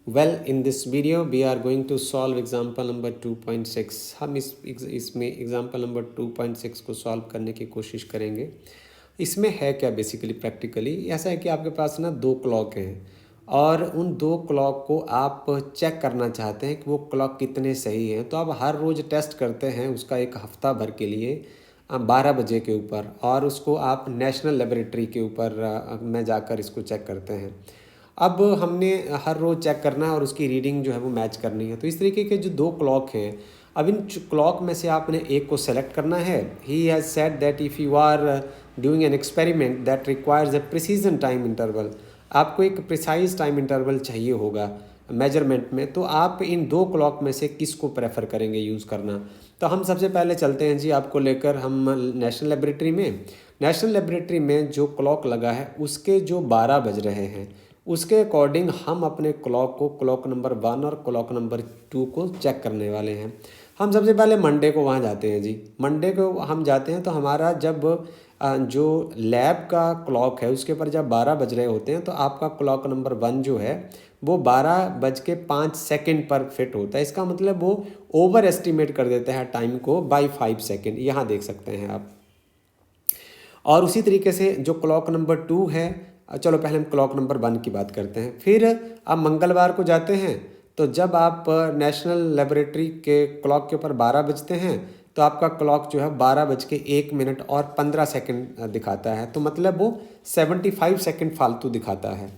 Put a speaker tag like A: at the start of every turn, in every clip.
A: Well, in this video we are going to solve example number 2.6। हम इसमें example number 2.6 को solve करने की कोशिश करेंगे। इसमें है क्या बेसिकली प्रैक्टिकली ऐसा है कि आपके पास ना दो क्लॉक हैं और उन दो क्लॉक को आप चेक करना चाहते हैं कि वो क्लॉक कितने सही हैं। तो आप हर रोज़ टेस्ट करते हैं उसका एक हफ्ता भर के लिए 12 बजे के ऊपर, और उसको आप नेशनल लेबोरेटरी के ऊपर में जाकर इसको चेक करते हैं। अब हमने हर रोज़ चेक करना है और उसकी रीडिंग जो है वो मैच करनी है। तो इस तरीके के जो दो क्लॉक हैं, अब इन क्लॉक में से आपने एक को सेलेक्ट करना है। ही has said that if you are doing an experiment that requires a precision time interval, आपको एक प्रिसाइज टाइम इंटरवल चाहिए होगा मेजरमेंट में, तो आप इन दो क्लॉक में से किसको प्रेफर करेंगे यूज़ करना। तो हम सबसे पहले चलते हैं जी आपको लेकर हम नेशनल लेबोरेटरी में। नेशनल लेबोरेटरी में जो क्लॉक लगा है उसके जो 12 बज रहे हैं उसके अकॉर्डिंग हम अपने क्लॉक को क्लॉक नंबर 1 और क्लॉक नंबर 2 को चेक करने वाले हैं। हम सबसे पहले मंडे को वहाँ जाते हैं जी। मंडे को हम जाते हैं तो हमारा जब जो लैब का क्लॉक है उसके ऊपर जब 12 बज रहे होते हैं तो आपका क्लॉक नंबर 1 जो है वो 12:05 पर फिट होता है। इसका मतलब वो ओवर एस्टिमेट कर देता है टाइम को बाई 5 सेकेंड, यहाँ देख सकते हैं आप। और उसी तरीके से जो क्लॉक नंबर 2 है, चलो पहले हम क्लॉक नंबर 1 की बात करते हैं। फिर आप मंगलवार को जाते हैं तो जब आप नेशनल लेबोरेटरी के क्लॉक के ऊपर 12 बजते हैं तो आपका क्लॉक जो है 12:01 और 15 दिखाता है। तो मतलब वो 75 सेकेंड फालतू दिखाता है।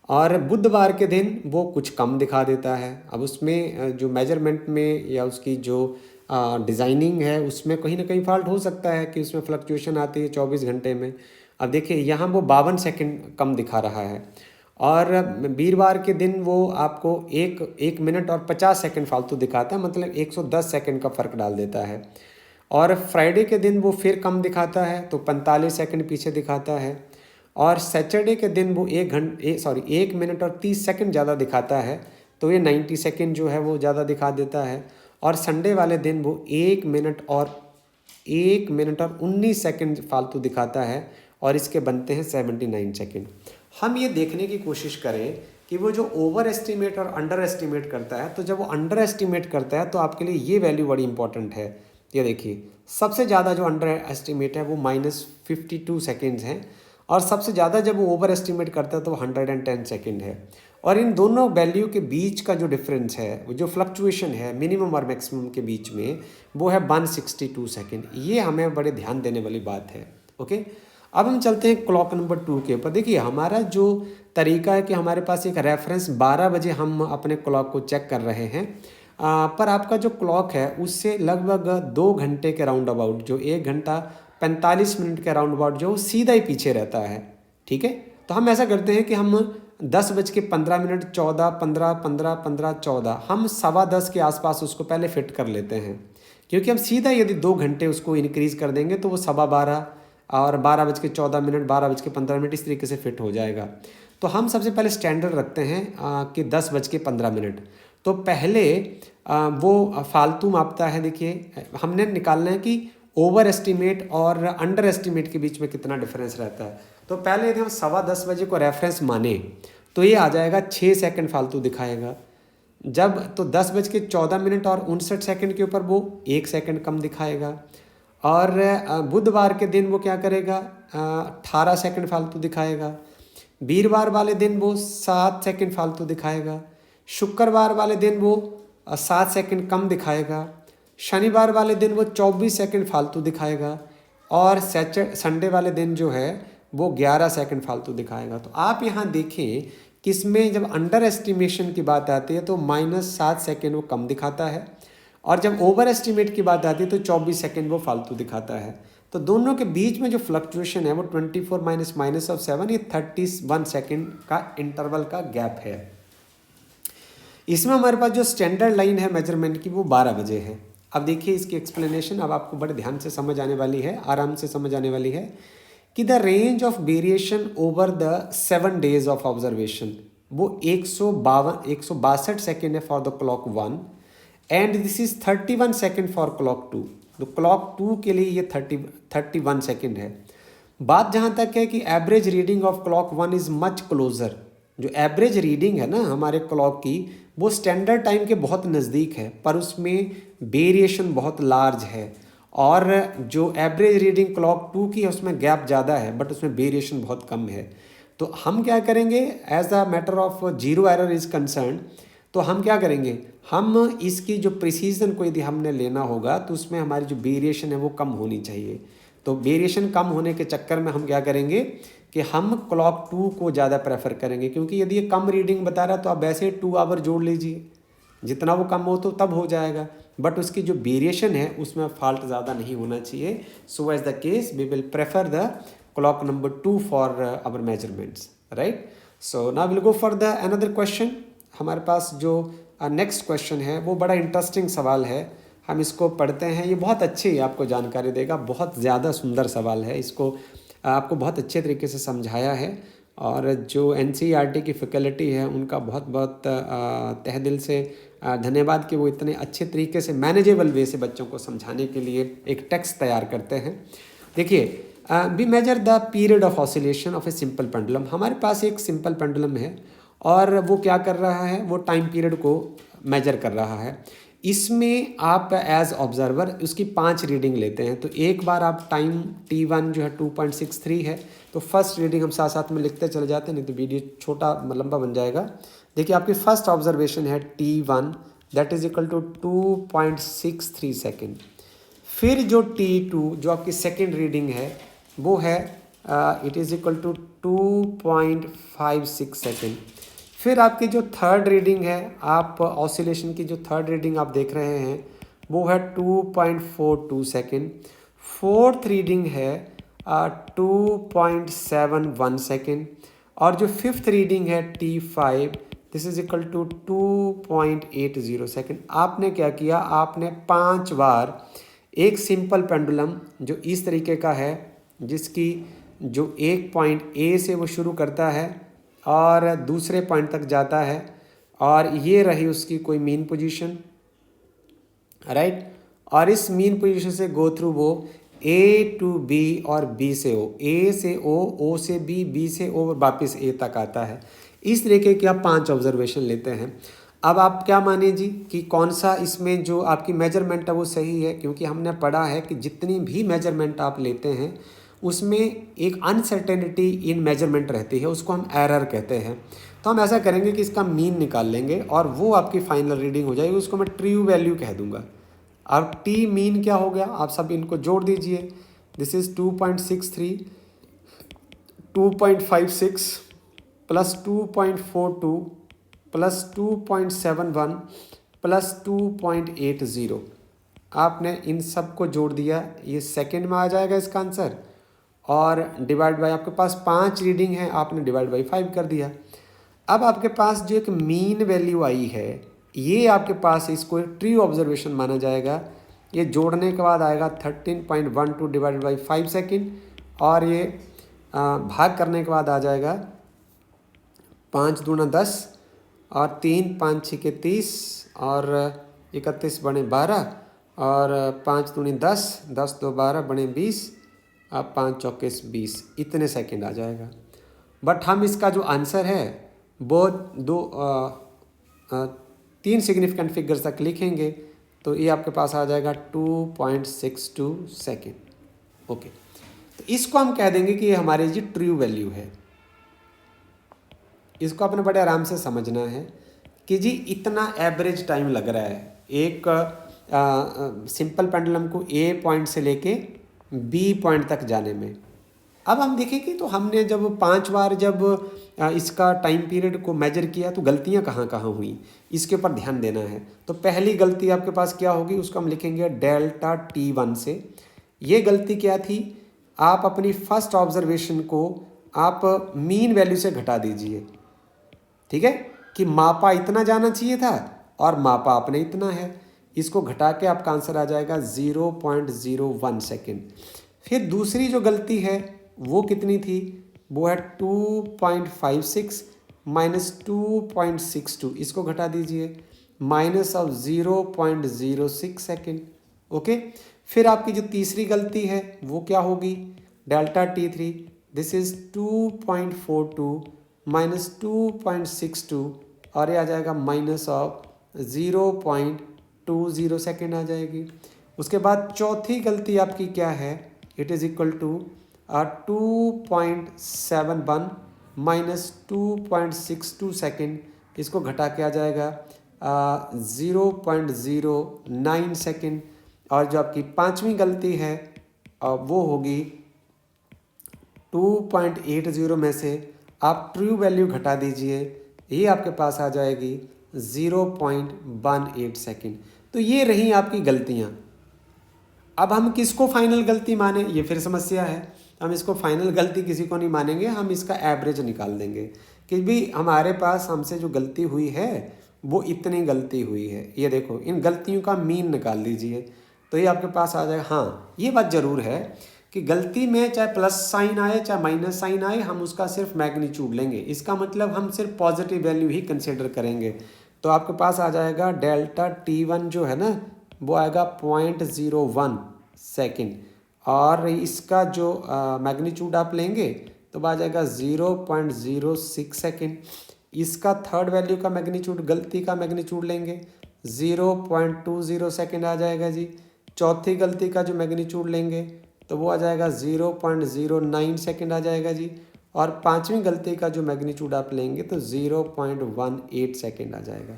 A: और बुधवार के दिन वो कुछ कम दिखा देता है। अब उसमें जो मेजरमेंट में या उसकी जो डिज़ाइनिंग है उसमें कहीं ना कहीं फॉल्ट हो सकता है कि उसमें फ्लक्चुएशन आती है 24 घंटे में। अब देखिए यहाँ वो 52 सेकेंड कम दिखा रहा है। और वीरवार के दिन वो आपको एक मिनट और 50 सेकेंड फालतू दिखाता है, मतलब 110 सेकेंड का फ़र्क डाल देता है। और फ्राइडे के दिन वो फिर कम दिखाता है तो 45 सेकेंड पीछे दिखाता है। और सैटरडे के दिन वो 1 मिनट और 30 सेकेंड ज़्यादा दिखाता है, तो ये 90 सेकेंड जो है वो ज़्यादा दिखा देता है। और संडे वाले दिन वो 1 मिनट और 19 सेकेंड फालतू दिखाता है और इसके बनते हैं 79 सेकेंड। हम ये देखने की कोशिश करें कि वो जो ओवर एस्टिमेट और अंडर एस्टिमेट करता है, तो जब वो अंडर एस्टिमेट करता है तो आपके लिए ये वैल्यू बड़ी इंपॉर्टेंट है। ये देखिए सबसे ज़्यादा जो अंडर एस्टिमेट है वो -52 सेकेंड्स हैं, और सबसे ज़्यादा जब वो ओवर एस्टिमेट करता है तो 110 सेकेंड है। और इन दोनों वैल्यू के बीच का जो डिफरेंस है, जो फ्लक्चुएशन है मिनिमम और मैक्सिमम के बीच में, वो है 162 सेकेंड। ये हमें बड़े ध्यान देने वाली बात है। ओके, अब हम चलते हैं क्लॉक नंबर 2 के ऊपर। देखिए हमारा जो तरीका है कि हमारे पास एक रेफरेंस 12 बजे हम अपने क्लॉक को चेक कर रहे हैं, पर आपका जो क्लॉक है उससे लगभग 2 घंटे के राउंड अबाउट, जो 1 घंटा 45 मिनट के राउंड अबाउट जो सीधा ही पीछे रहता है। ठीक है, तो हम ऐसा करते हैं कि हम 10:15 14 15 15 15 14 हम 10:15 के आसपास उसको पहले फिट कर लेते हैं, क्योंकि हम सीधा यदि 2 घंटे उसको इंक्रीज़ कर देंगे तो वो 12:15 और 12:14 12:15 इस तरीके से फिट हो जाएगा। तो हम सबसे पहले स्टैंडर्ड रखते हैं कि 10:15। तो पहले वो फालतू मापता है। देखिए हमने निकालना है कि ओवर एस्टिमेट और अंडर एस्टिमेट के बीच में कितना डिफरेंस रहता है। तो पहले यदि हम 10:15 बजे को रेफरेंस माने तो ये आ जाएगा 6 सेकेंड फालतू दिखाएगा। जब तो 10:14 और 59 सेकेंड के ऊपर वो 1 सेकेंड कम दिखाएगा। और बुधवार के दिन वो क्या करेगा, 18 सेकेंड फालतू दिखाएगा। वीरवार वाले दिन वो 7 सेकेंड फालतू दिखाएगा। शुक्रवार वाले दिन वो 7 सेकेंड कम दिखाएगा। शनिवार वाले दिन वो 24 सेकेंड फालतू दिखाएगा। और संडे वाले दिन जो है वो 11 सेकेंड फालतू दिखाएगा। तो आप यहाँ देखें कि इसमें जब अंडर एस्टिमेशन की बात आती है तो -7 सेकेंड वो कम दिखाता है, और जब ओवर एस्टिमेट की बात आती है तो 24 सेकेंड वो फालतू दिखाता है। तो दोनों के बीच में जो फ्लक्चुएशन है वो 24 -7 ये 31 सेकेंड का इंटरवल का गैप है। इसमें हमारे पास जो स्टैंडर्ड लाइन है मेजरमेंट की वो 12 बजे है। अब देखिए इसकी एक्सप्लेनेशन अब आपको बड़े ध्यान से समझ आने वाली है, आराम से समझ आने वाली है कि the range of variation over the 7 days of observation वो 162 सेकेंड है for the clock 1 and this is 31 second for clock 2। तो क्लॉक 2 के लिए ये 31 सेकेंड है। बात जहाँ तक है कि average reading of clock 1 is much closer, जो एवरेज रीडिंग है ना हमारे क्लॉक की, वो स्टैंडर्ड टाइम के बहुत नज़दीक है, पर उसमें वेरिएशन बहुत लार्ज है। और जो एवरेज रीडिंग क्लॉक 2 की है उसमें गैप ज़्यादा है, बट उसमें वेरिएशन बहुत कम है। तो हम क्या करेंगे, as a matter of zero error is concern, तो हम क्या करेंगे, हम इसकी जो प्रिसीजन को यदि हमने लेना होगा तो उसमें हमारी जो वेरिएशन है वो कम होनी चाहिए। तो वेरिएशन कम होने के चक्कर में हम क्या करेंगे कि हम क्लॉक 2 को ज़्यादा प्रेफर करेंगे, क्योंकि यदि ये कम रीडिंग बता रहा है तो आप वैसे 2 आवर जोड़ लीजिए, जितना वो कम हो तो तब हो जाएगा, बट उसकी जो वेरिएशन है उसमें फॉल्ट ज़्यादा नहीं होना चाहिए। So as the case we will prefer the clock number 2 for our measurements, right? So now we'll go for the another question। हमारे पास जो नेक्स्ट क्वेश्चन है वो बड़ा इंटरेस्टिंग सवाल है, हम इसको पढ़ते हैं। ये बहुत अच्छी आपको जानकारी देगा, बहुत ज़्यादा सुंदर सवाल है, इसको आपको बहुत अच्छे तरीके से समझाया है। और जो NCERT की फैकल्टी है उनका बहुत बहुत तहे दिल से धन्यवाद कि वो इतने अच्छे तरीके से मैनेजेबल वे से बच्चों को समझाने के लिए एक टेक्स्ट तैयार करते हैं। देखिए, we measure the period of oscillation of a simple pendulum. हमारे पास एक सिंपल पेंडुलम है और वो क्या कर रहा है, वो टाइम पीरियड को मेजर कर रहा है। इसमें आप एज ऑब्जर्वर उसकी 5 रीडिंग लेते हैं। तो एक बार आप टाइम T1 जो है 2.63 है, तो फर्स्ट रीडिंग हम साथ साथ में लिखते चले जाते हैं, नहीं तो वीडियो छोटा लंबा बन जाएगा। देखिए, आपकी फर्स्ट ऑब्जर्वेशन है T1 that is equal to 2.63 second. फिर जो T2 जो आपकी सेकेंड रीडिंग है वो है it is equal to 2.56 second. फिर आपकी जो थर्ड रीडिंग है, आप ऑसिलेशन की जो थर्ड रीडिंग आप देख रहे हैं वो है 2.42 सेकेंड। फोर्थ रीडिंग है 2.71 सेकेंड। और जो फिफ्थ रीडिंग है T5 this is equal to 2.80 second. आपने क्या किया, आपने 5 बार एक सिंपल पेंडुलम जो इस तरीके का है, जिसकी जो एक पॉइंट ए से वो शुरू करता है और दूसरे पॉइंट तक जाता है, और ये रही उसकी कोई मीन पोजीशन, राइट। और इस मीन पोजीशन से गो थ्रू वो ए टू बी और बी से ओ, ए से ओ से बी से ओ और वापस ए तक आता है। इस तरीके के आप 5 ऑब्जर्वेशन लेते हैं। अब आप क्या माने जी कि कौन सा इसमें जो आपकी मेजरमेंट है वो सही है, क्योंकि हमने पढ़ा है कि जितनी भी मेजरमेंट आप लेते हैं उसमें एक अनसर्टेनिटी इन मेजरमेंट रहती है, उसको हम एरर कहते हैं। तो हम ऐसा करेंगे कि इसका मीन निकाल लेंगे और वो आपकी फाइनल रीडिंग हो जाएगी, उसको मैं ट्रू वैल्यू कह दूंगा। अब टी मीन क्या हो गया, आप सब इनको जोड़ दीजिए। This is 2.63 2.56 plus 2.42 plus 2.71 plus 2.80। आपने इन सब को जोड़ दिया, ये सेकंड में आ जाएगा इसका आंसर, और डिवाइड बाय आपके पास 5 रीडिंग है, आपने डिवाइड बाय 5 कर दिया। अब आपके पास जो एक मीन वैल्यू आई है, ये आपके पास इसको ट्रू ऑब्जर्वेशन माना जाएगा। ये जोड़ने के बाद आएगा 13.12 डिवाइडेड बाई 5 सेकेंड, और ये भाग करने के बाद आ जाएगा 5 दूना 10 और 3 5 6 के 30 और 31 बने 12 और 5 दूनी 10 10 2 12 बने 20, अब 5 चौके 20, इतने सेकंड आ जाएगा। बट हम इसका जो आंसर है वो 3 सिग्निफिकेंट फिगर्स तक लिखेंगे, तो ये आपके पास आ जाएगा 2.62 सेकेंड। ओके, तो इसको हम कह देंगे कि ये हमारी जी ट्रू वैल्यू है। इसको आपने बड़े आराम से समझना है कि जी इतना एवरेज टाइम लग रहा है एक सिंपल पेंडुलम को ए पॉइंट से लेके बी पॉइंट तक जाने में। अब हम देखेंगे तो हमने जब 5 बार जब इसका टाइम पीरियड को मेजर किया तो गलतियां कहाँ कहाँ हुई, इसके ऊपर ध्यान देना है। तो पहली गलती आपके पास क्या होगी, उसको हम लिखेंगे डेल्टा T1 से। ये गलती क्या थी, आप अपनी फर्स्ट ऑब्जर्वेशन को आप मीन वैल्यू से घटा दीजिए, ठीक है, कि मापा इतना जाना चाहिए था और मापा आपने इतना है, इसको घटा के आपका आंसर आ जाएगा 0.01 सेकेंड। फिर दूसरी जो गलती है वो कितनी थी, वो है 2.56 माइनस 2.62, इसको घटा दीजिए, माइनस ऑफ 0.06 सेकेंड। ओके, फिर आपकी जो तीसरी गलती है वो क्या होगी, डेल्टा T3 दिस इज 2.42 -2.62 और ये आ जाएगा माइनस ऑफ 0.20 सेकेंड आ जाएगी। उसके बाद चौथी गलती आपकी क्या है, it is equal to 2.71 -2.62 second, इसको घटा के आ जाएगा 0.09 सेकेंड। और जो आपकी पांचवी गलती है वो होगी 2.80 में से आप ट्रू वैल्यू घटा दीजिए, ये आपके पास आ जाएगी 0.18 सेकेंड। तो ये रही आपकी गलतियाँ। अब हम किसको फाइनल गलती माने, ये फिर समस्या है। हम इसको फाइनल गलती किसी को नहीं मानेंगे, हम इसका एवरेज निकाल देंगे कि भी हमारे पास हमसे जो गलती हुई है वो इतनी गलती हुई है। ये देखो, इन गलतियों का मीन निकाल लीजिए तो ये आपके पास आ जाएगा। हाँ, ये बात ज़रूर है कि गलती में चाहे प्लस साइन आए चाहे माइनस साइन आए, हम उसका सिर्फ मैग्नीट्यूड लेंगे। इसका मतलब हम सिर्फ पॉजिटिव वैल्यू ही कंसिडर करेंगे। तो आपके पास आ जाएगा डेल्टा T1 जो है ना, वो आएगा 0.01 सेकेंड, और इसका जो मैग्नीट्यूड आप लेंगे तो आ जाएगा 0.06 सेकेंड। इसका थर्ड वैल्यू का मैग्नीट्यूड, गलती का मैग्नीट्यूड लेंगे 0.20 सेकेंड आ जाएगा जी। चौथी गलती का जो मैग्नीट्यूड लेंगे तो वो आ जाएगा 0.09 सेकेंड आ जाएगा जी। और पांचवी गलती का जो मैग्नीट्यूड आप लेंगे तो 0.18 सेकेंड आ जाएगा।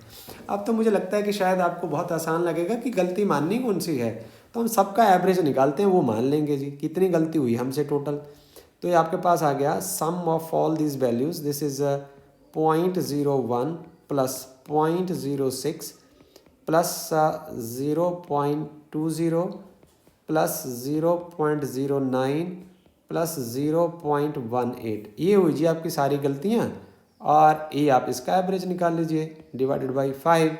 A: अब तो मुझे लगता है कि शायद आपको बहुत आसान लगेगा कि गलती माननी कौन सी है, तो हम सबका एवरेज निकालते हैं, वो मान लेंगे जी कितनी गलती हुई हमसे टोटल। तो ये आपके पास आ गया sum of all this values, this is 0.01 plus 0.06 plus 0.20 plus 0.09 plus 0.18, ये हुई जी आपकी सारी गलतियाँ। और ये आप इसका एवरेज निकाल लीजिए डिवाइडेड बाई 5।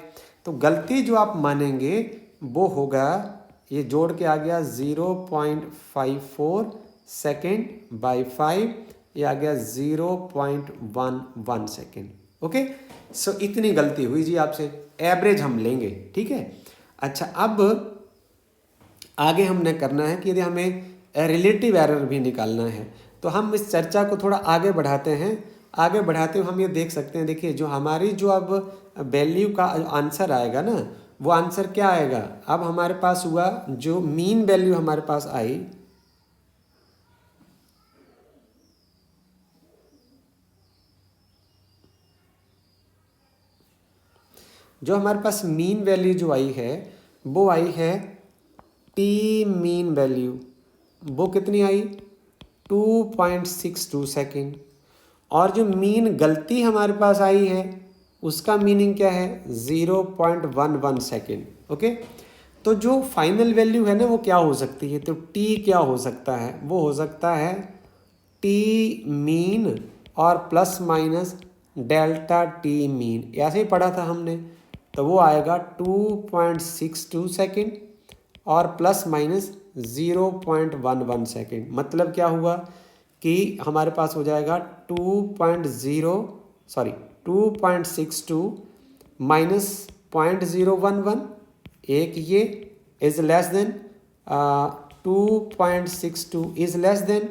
A: तो गलती जो आप मानेंगे वो होगा, ये जोड़ के आ गया 0.54 सेकेंड बाई 5, ये आ गया 0.11 सेकेंड। ओके, सो इतनी गलती हुई जी आपसे, एवरेज हम लेंगे, ठीक है। अच्छा, अब आगे हमने करना है कि यदि हमें रिलेटिव एरर भी निकालना है तो हम इस चर्चा को थोड़ा आगे बढ़ाते हैं। आगे बढ़ाते हुए हम ये देख सकते हैं, देखिए जो हमारी जो अब वैल्यू का आंसर आएगा ना, वो आंसर क्या आएगा। अब हमारे पास हुआ जो मीन वैल्यू हमारे पास आई, जो हमारे पास मीन वैल्यू जो आई है वो आई है टी मीन वैल्यू, वो कितनी आई 2.62 सेकेंड। और जो मीन गलती हमारे पास आई है उसका मीनिंग क्या है 0.11 सेकेंड। ओके, तो जो फाइनल वैल्यू है ना वो क्या हो सकती है, तो टी क्या हो सकता है, वो हो सकता है टी मीन और plus minus delta T mean, ऐसे ही पढ़ा था हमने। तो वो आएगा 2.62 सेकेंड और प्लस माइनस 0.11 सेकेंड। मतलब क्या हुआ कि हमारे पास हो जाएगा 2.62 माइनस 0.011, एक ये is less than 2.62 is less than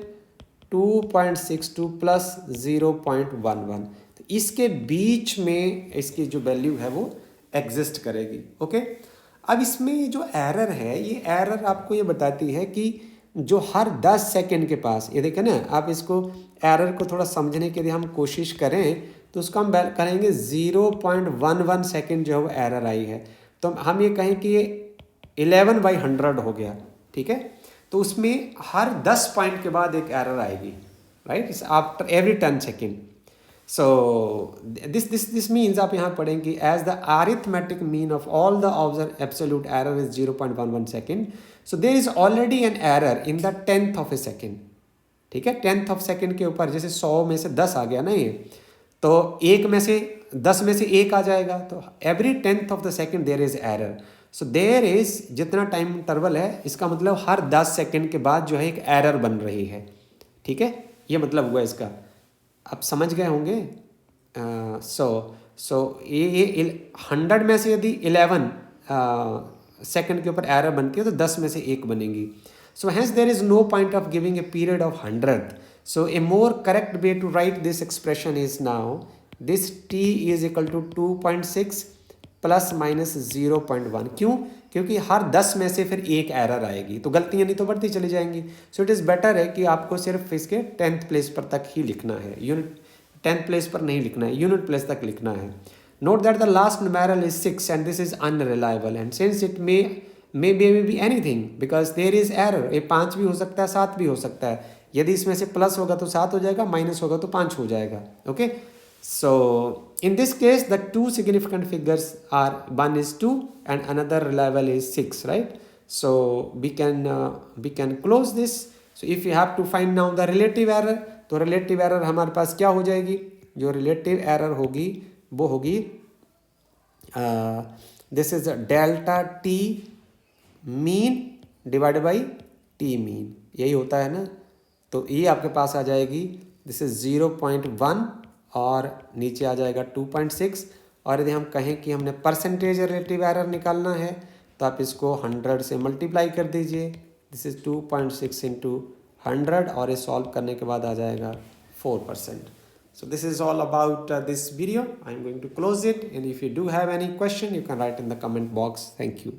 A: 2.62 plus 0.11। तो इसके बीच में इसकी जो वैल्यू है वो एग्जिस्ट करेगी। ओके, अब इसमें जो एरर है, ये एरर आपको ये बताती है कि जो हर 10 सेकेंड के पास, ये देखें ना, आप इसको एरर को थोड़ा समझने के लिए हम कोशिश करें तो उसको हम करेंगे 0.11 सेकेंड जो है वो एरर आई है। तो हम ये कहें कि ये 11/100 हो गया, ठीक है। तो उसमें हर 10 पॉइंट के बाद एक एरर आएगी, right, after every 10 second. So this means आप यहाँ पढ़ेंगे as the arithmetic mean of all the observe absolute error is 0.11 second, so there is already an error in the 10th of a second. ठीक है, 10th of second के ऊपर जैसे 100 में से 10 आ गया ना, ये तो 1 में से 10 में से 1 आ जाएगा, तो every 10th of the second there is error. So there is जितना टाइम इंटरवल है, इसका मतलब हर 10 सेकेंड के बाद जो है एक एरर बन रही है। ठीक है, ये मतलब हुआ इसका, आप समझ गए होंगे। सो ये 100 में से यदि 11 सेकेंड के ऊपर एरर बनती है तो 10 में से 1 बनेगी। So hence there is no point of giving a period of 100 So a more correct way to write this expression is now this t is equal to 2.6 plus minus 0.1। क्यों? क्योंकि हर 10 में से फिर एक एरर आएगी तो गलतियां नहीं तो बढ़ती चली जाएंगी। सो इट इज़ बेटर है कि आपको सिर्फ इसके 10th प्लेस पर तक ही लिखना है, यूनिट 10th प्लेस पर नहीं लिखना है, यूनिट प्लेस तक लिखना है। Note that the last numeral is 6 and this is unreliable and since it may be anything because there is error. ये 5 भी हो सकता है, 7 भी हो सकता है। यदि इसमें से प्लस होगा तो 7 हो जाएगा, माइनस होगा तो 5 हो जाएगा। Okay, so in this case the two significant figures are, one is 2 and another reliable is 6, right? So we can close this. So if you have to find now the relative error, तो relative error हमारे पास क्या हो जाएगी? जो relative error होगी वो होगी this is delta t mean divided by t mean, यही होता है ना। तो ये आपके पास आ जाएगी दिस इज 0.1 और नीचे आ जाएगा 2.6। और यदि हम कहें कि हमने परसेंटेज रिलेटिव एरर निकालना है तो आप इसको 100 से मल्टीप्लाई कर दीजिए। दिस इज 2.6 इंटू 100 और ये सॉल्व करने के बाद आ जाएगा 4%। So this is all about this video. I am going to close it, and if you do have any question you can write in the comment box. Thank you.